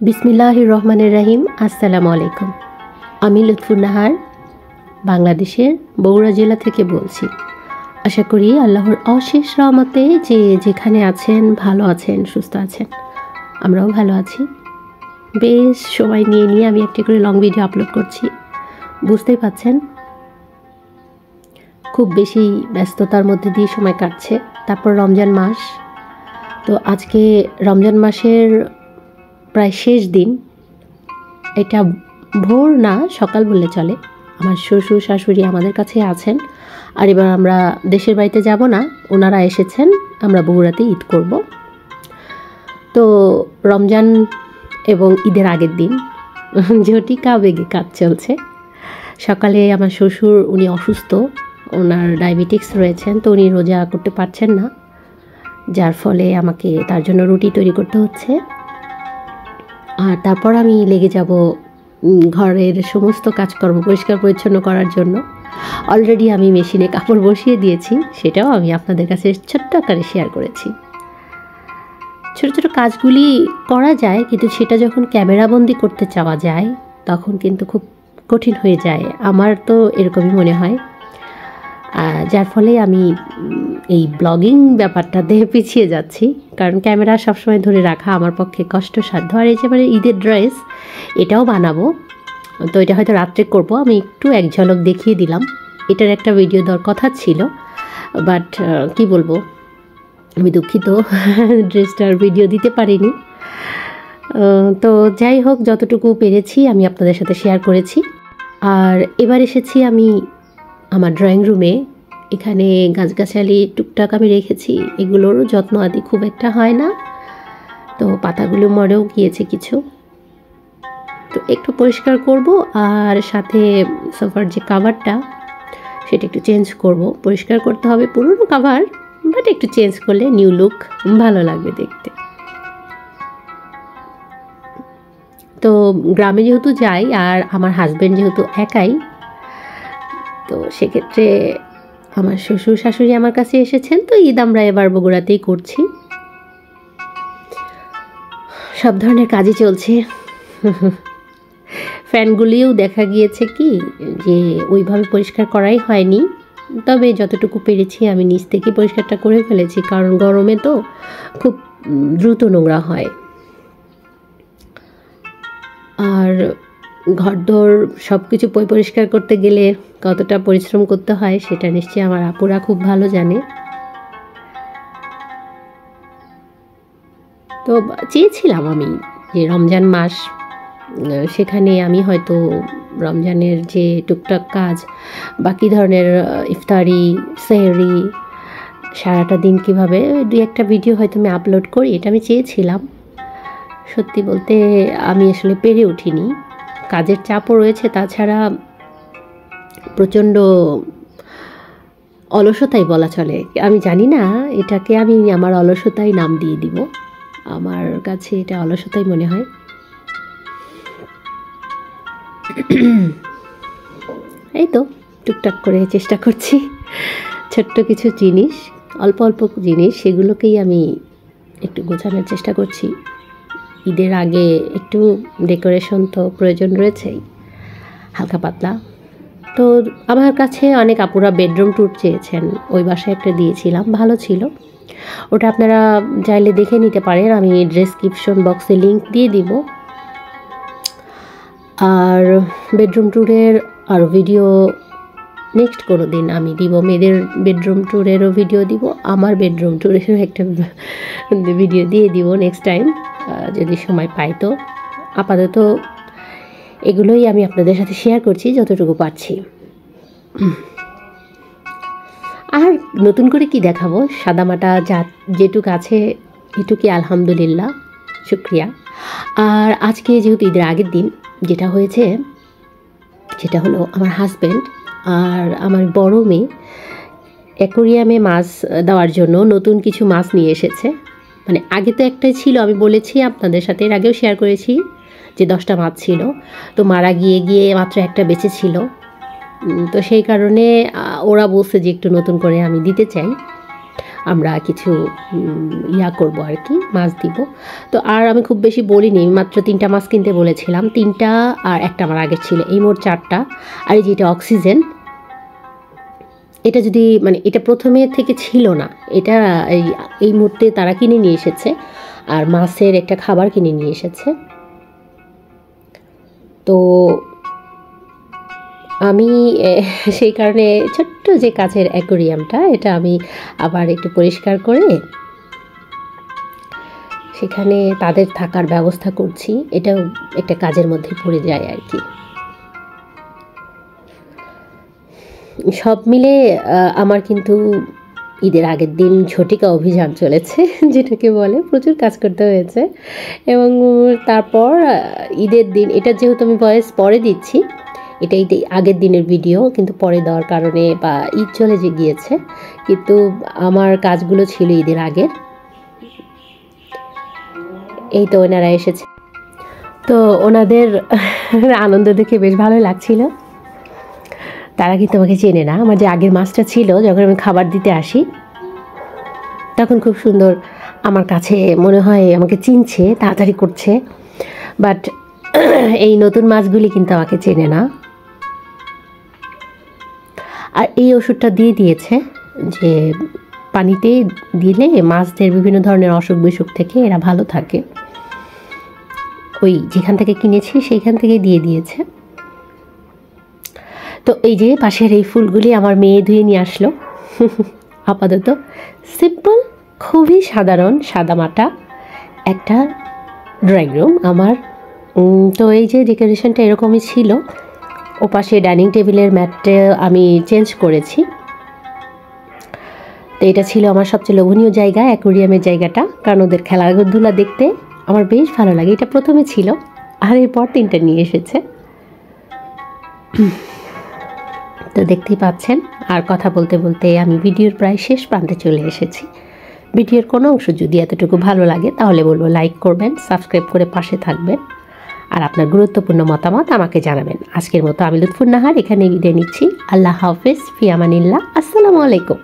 বিসমিল্লাহির রহমানির রহিম। আসসালামু আলাইকুম। আমি লুৎফুন নাহার বাংলাদেশের বগুড়া জেলা থেকে বলছি। আশা করি আল্লাহর অশেষ রহমতে যে যেখানে আছেন ভালো আছেন, সুস্থ আছেন। আমরাও ভালো আছি। বেশ সময় নিয়ে আমি একটি করে লং ভিডিও আপলোড করছি। বুঝতেই পাচ্ছেন খুব বেশি ব্যস্ততার মধ্যে দিয়ে সময় কাটছে। তারপর রমজান মাস, তো আজকে রমজান মাসের প্রায় শেষ দিন। এটা ভোর না, সকাল বললে চলে। আমার শ্বশুর শাশুড়ি আমাদের কাছে আছেন, আর এবার আমরা দেশের বাড়িতে যাব না, ওনারা এসেছেন, আমরা বগুড়াতে ঈদ করব। তো রমজান এবং ঈদের আগের দিন ঝটিকা বেগে কাজ চলছে। সকালে আমার শ্বশুর, উনি অসুস্থ, ওনার ডায়াবেটিক্স রয়েছেন, তো উনি রোজা করতে পারছেন না, যার ফলে আমাকে তার জন্য রুটি তৈরি করতে হচ্ছে। আর তারপর আমি লেগে যাব ঘরের সমস্ত কাজকর্ম পরিষ্কার পরিচ্ছন্ন করার জন্য। অলরেডি আমি মেশিনে কাপড় বসিয়ে দিয়েছি, সেটাও আমি আপনাদের কাছে ছোট্ট আকারে শেয়ার করেছি। ছোট ছোট কাজগুলি করা যায়, কিন্তু সেটা যখন ক্যামেরাবন্দি করতে চাওয়া যায় তখন কিন্তু খুব কঠিন হয়ে যায়। আমার তো এরকমই মনে হয়, যার ফলে আমি এই ব্লগিং ব্যাপারটাতে পিছিয়ে যাচ্ছি, কারণ ক্যামেরা সবসময় ধরে রাখা আমার পক্ষে কষ্টসাধ্য। আর এই যে মানে ঈদের ড্রেস, এটাও বানাবো, তো এটা হয়তো রাত্রে করব। আমি একটু এক ঝলক দেখিয়ে দিলাম। এটার একটা ভিডিও দেওয়ার কথা ছিল, বাট কি বলবো, আমি দুঃখিত, ড্রেসটার ভিডিও দিতে পারিনি। তো যাই হোক, যতটুকু পেরেছি আমি আপনাদের সাথে শেয়ার করেছি। আর এবার এসেছি আমি আমার ড্রয়িং রুমে। এখানে গাছগাছালি টুকটাক আমি রেখেছি, এগুলোরও যত্ন আদি খুব একটা হয় না, তো পাতাগুলো মরেও গিয়েছে কিছু, তো একটু পরিষ্কার করব। আর সাথে সোফার যে কাভারটা, সেটা একটু চেঞ্জ করব। পরিষ্কার করতে হবে পুরনো কাভার, বাট একটু চেঞ্জ করলে নিউ লুক ভালো লাগবে দেখতে। তো গ্রামে যেহেতু যাই, আর আমার হাজব্যান্ড যেহেতু একাই, তো সেক্ষেত্রে আমার শ্বশুর শাশুড়ি আমার কাছে এসেছেন, তো ঈদ আমরা এবার বগুড়াতেই করছি। সব ধরনের কাজই চলছে। ফ্যানগুলিও দেখা গিয়েছে কি যে ওইভাবে পরিষ্কার করাই হয়নি, তবে যতটুকু পেরেছি আমি নিচ থেকে পরিষ্কারটা করে ফেলেছি, কারণ গরমে তো খুব দ্রুত নোংরা হয়। আর ঘরদোর সব কিছু পরিষ্কার করতে গেলে কতটা পরিশ্রম করতে হয় সেটা নিশ্চয়ই আমার আপুরা খুব ভালো জানে। তো চেয়েছিলাম আমি যে রমজান মাস, সেখানে আমি হয়তো রমজানের যে টুকটাক কাজ, বাকি ধরনের ইফতারি, সেহরি, সারাটা দিন কীভাবে দুই একটা ভিডিও হয়তো আমি আপলোড করি, এটা আমি চেয়েছিলাম। সত্যি বলতে আমি আসলে পেরে উঠিনি, কাজের চাপও রয়েছে, তাছাড়া প্রচণ্ড অলসতাই বলা চলে। আমি জানি না, এটাকে আমি আমার অলসতাই নাম দিয়ে দিব, আমার কাছে এটা অলসতাই মনে হয়। এই তো টুকটাক করে চেষ্টা করছি, ছোট্ট কিছু জিনিস, অল্প অল্প জিনিস, সেগুলোকেই আমি একটু গোছানোর চেষ্টা করছি। ঈদের আগে একটু ডেকোরেশন তো প্রয়োজন রয়েছেই, হালকা পাতলা। তো আমার কাছে অনেক আপুরা বেডরুম ট্যুর চেয়েছেন, ওই বাসায় একটা দিয়েছিলাম, ভালো ছিল। ওটা আপনারা চাইলে দেখে নিতে পারেন, আমি ডেসক্রিপশন বক্সে লিংক দিয়ে দিব। আর বেডরুম ট্যুরের আরও ভিডিও নেক্সট কোনো দিন আমি দিব। মেয়েদের বেডরুম ট্যুরেরও ভিডিও দিব, আমার বেডরুম ট্যুরেরও একটা ভিডিও দিয়ে দিব নেক্সট টাইম, যদি সময় পাই। তো আপাতত এগুলোই আমি আপনাদের সাথে শেয়ার করছি যতটুকু পারছি। আর নতুন করে কি দেখাবো, সাদামাটা যা যেটুকু আছে এটুকুই আলহামদুলিল্লাহ, শুক্রিয়া। আর আজকে যেহেতু ঈদের আগের দিন, যেটা হয়েছে সেটা হলো আমার হাজব্যান্ড আর আমার বড় মেয়ে অ্যাকোরিয়ামে মাছ দেওয়ার জন্য নতুন কিছু মাছ নিয়ে এসেছে। মানে আগে তো একটাই ছিল, আমি বলেছি আপনাদের সাথে, এর আগেও শেয়ার করেছি যে 10টা মাছ ছিল, তো মারা গিয়ে মাত্র একটা বেঁচে ছিল। তো সেই কারণে ওরা বলছে যে একটু নতুন করে আমি দিতে চাই। আমরা কিছু ইয়া করব আর কি, মাছ দিব। তো আর আমি খুব বেশি বলিনি, মাত্র 3টা মাছ কিনতে বলেছিলাম, 3টা আর একটা আমার আগের ছিল, এই মোট 4টা। আর এই যেটা অক্সিজেন, এটা যদি মানে এটা প্রথমে থেকে ছিল না, এটা এই মুহূর্তে তারা কিনে নিয়ে এসেছে, আর মাছের একটা খাবার কিনে নিয়ে এসেছে। তো আমি সেই কারণে ছোট্ট যে কাচের অ্যাকোরিয়ামটা, এটা আমি আবার একটু পরিষ্কার করে সেখানে তাদের থাকার ব্যবস্থা করছি। এটাও একটা কাজের মধ্যে পড়ে যায় আর কি। সব মিলে আমার কিন্তু ঈদের আগের দিন ঝটিকা অভিযান চলেছে, যেটাকে বলে, প্রচুর কাজ করতে হয়েছে। এবং তারপর ঈদের দিন, এটা যেহেতু আমি ভয়েস পরে দিচ্ছি, এটা ঈদের আগের দিনের ভিডিও, কিন্তু পরে দেওয়ার কারণে বা ঈদ চলে যে গিয়েছে, কিন্তু আমার কাজগুলো ছিল ঈদের আগের। এই তো ওনারা এসেছে, তো ওনাদের আনন্দ দেখে বেশ ভালো লাগছিল। তারা কিন্তু আমাকে চেনে না, আমার যে আগের মাছটা ছিল, যখন আমি খাবার দিতে আসি তখন খুব সুন্দর আমার কাছে মনে হয় আমাকে চিনছে, তাড়াতাড়ি করছে। বাট এই নতুন মাছগুলি কিন্তু আমাকে চেনে না। আর এই ওষুধটা দিয়ে দিয়েছে যে পানিতে দিলে মাছদের বিভিন্ন ধরনের অসুখ বিসুখ থেকে এরা ভালো থাকে, ওই যেখান থেকে কিনেছি সেইখান থেকে দিয়ে দিয়েছে। তো এই যে পাশের এই ফুলগুলি আমার মেয়ে ধুয়ে নিয়ে আসলো। আপাতত সিম্পল, খুবই সাধারণ সাদামাটা একটা ড্রয়িং রুম আমার। তো এই যে ডেকোরেশনটা এরকমই ছিল। ওপাশে ডাইনিং টেবিলের ম্যাটটা আমি চেঞ্জ করেছি। তো এটা ছিল আমার সবচেয়ে লোভনীয় জায়গা, অ্যাকোরিয়ামের জায়গাটা, কারণ ওদের খেলাধুলা দেখতে আমার বেশ ভালো লাগে। এটা প্রথমে ছিল, আর এরপর 3টা নিয়ে এসেছে। তো দেখতেই পাচ্ছেন, আর কথা বলতে বলতে আমি ভিডিওর প্রায় শেষ প্রান্তে চলে এসেছি। ভিডিওর কোনো অংশ যদি এতটুকু ভালো লাগে তাহলে বলবো লাইক করবেন, সাবস্ক্রাইব করে পাশে থাকবেন, আর আপনার গুরুত্বপূর্ণ মতামত আমাকে জানাবেন। আজকের মতো আমি লুৎফুন্নাহার এখানে বিদায় নিচ্ছি। আল্লাহ হাফেজ, ফি আমানিল্লাহ, আসসালামু আলাইকুম।